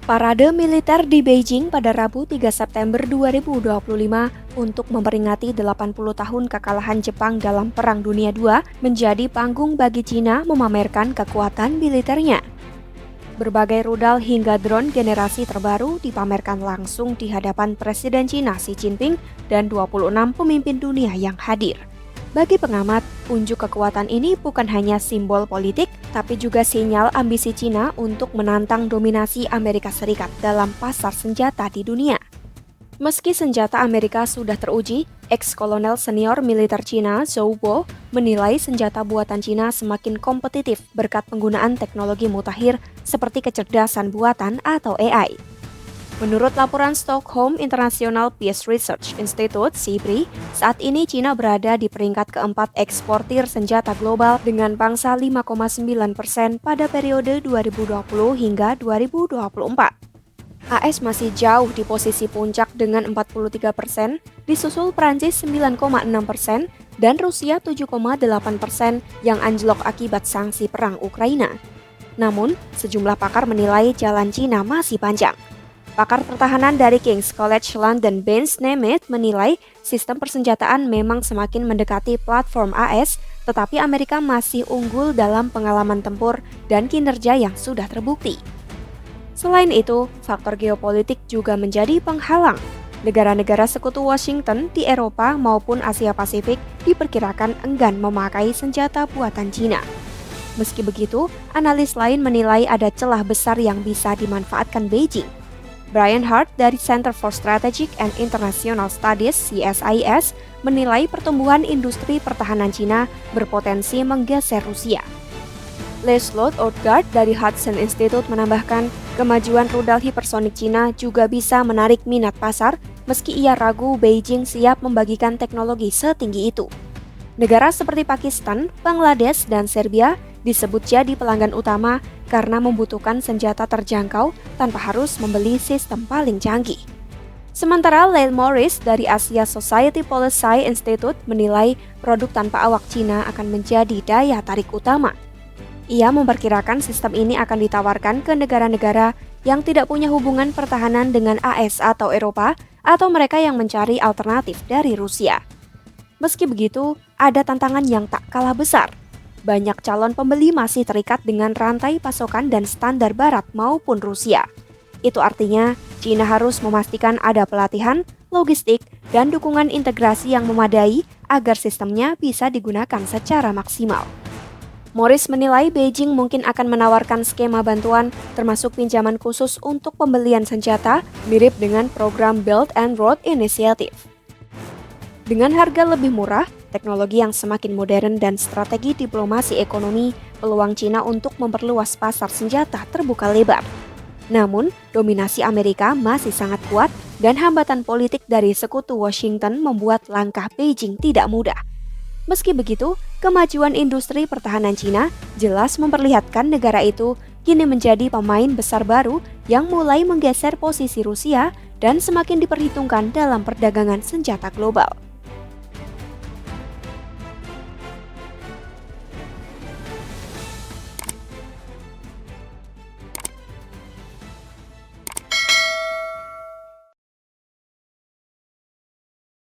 Parade militer di Beijing pada Rabu 3 September 2025 untuk memperingati 80 tahun kekalahan Jepang dalam Perang Dunia II menjadi panggung bagi Cina memamerkan kekuatan militernya. Berbagai rudal hingga drone generasi terbaru dipamerkan langsung di hadapan Presiden Cina Xi Jinping dan 26 pemimpin dunia yang hadir. Bagi pengamat, unjuk kekuatan ini bukan hanya simbol politik, tapi juga sinyal ambisi Cina untuk menantang dominasi Amerika Serikat dalam pasar senjata di dunia. Meski senjata Amerika sudah teruji, ex-kolonel senior militer Cina Zhou Bo menilai senjata buatan Cina semakin kompetitif berkat penggunaan teknologi mutakhir seperti kecerdasan buatan atau AI. Menurut laporan Stockholm International Peace Research Institute (SIPRI), saat ini Cina berada di peringkat keempat eksportir senjata global dengan pangsa 5,9% pada periode 2020 hingga 2024. AS masih jauh di posisi puncak dengan 43%, disusul Prancis 9,6% dan Rusia 7,8% yang anjlok akibat sanksi perang Ukraina. Namun, sejumlah pakar menilai jalan Cina masih panjang. Pakar pertahanan dari King's College London Ben Nemet menilai sistem persenjataan memang semakin mendekati platform AS, tetapi Amerika masih unggul dalam pengalaman tempur dan kinerja yang sudah terbukti. Selain itu, faktor geopolitik juga menjadi penghalang. Negara-negara sekutu Washington di Eropa maupun Asia Pasifik diperkirakan enggan memakai senjata buatan Cina. Meski begitu, analis lain menilai ada celah besar yang bisa dimanfaatkan Beijing. Brian Hart dari Center for Strategic and International Studies (CSIS) menilai pertumbuhan industri pertahanan Cina berpotensi menggeser Rusia. Leslot Outgard dari Hudson Institute menambahkan, kemajuan rudal hipersonik Cina juga bisa menarik minat pasar meski ia ragu Beijing siap membagikan teknologi setinggi itu. Negara seperti Pakistan, Bangladesh, dan Serbia disebut jadi pelanggan utama karena membutuhkan senjata terjangkau tanpa harus membeli sistem paling canggih. Sementara Lyle Morris dari Asia Society Policy Institute menilai produk tanpa awak Cina akan menjadi daya tarik utama. Ia memperkirakan sistem ini akan ditawarkan ke negara-negara yang tidak punya hubungan pertahanan dengan AS atau Eropa atau mereka yang mencari alternatif dari Rusia. Meski begitu, ada tantangan yang tak kalah besar. Banyak calon pembeli masih terikat dengan rantai pasokan dan standar Barat maupun Rusia. Itu artinya, Cina harus memastikan ada pelatihan, logistik, dan dukungan integrasi yang memadai agar sistemnya bisa digunakan secara maksimal. Morris menilai Beijing mungkin akan menawarkan skema bantuan, termasuk pinjaman khusus untuk pembelian senjata, mirip dengan program Belt and Road Initiative. Dengan harga lebih murah, teknologi yang semakin modern dan strategi diplomasi ekonomi, peluang Cina untuk memperluas pasar senjata terbuka lebar. Namun, dominasi Amerika masih sangat kuat dan hambatan politik dari sekutu Washington membuat langkah Beijing tidak mudah. Meski begitu, kemajuan industri pertahanan Cina jelas memperlihatkan negara itu kini menjadi pemain besar baru yang mulai menggeser posisi Rusia dan semakin diperhitungkan dalam perdagangan senjata global.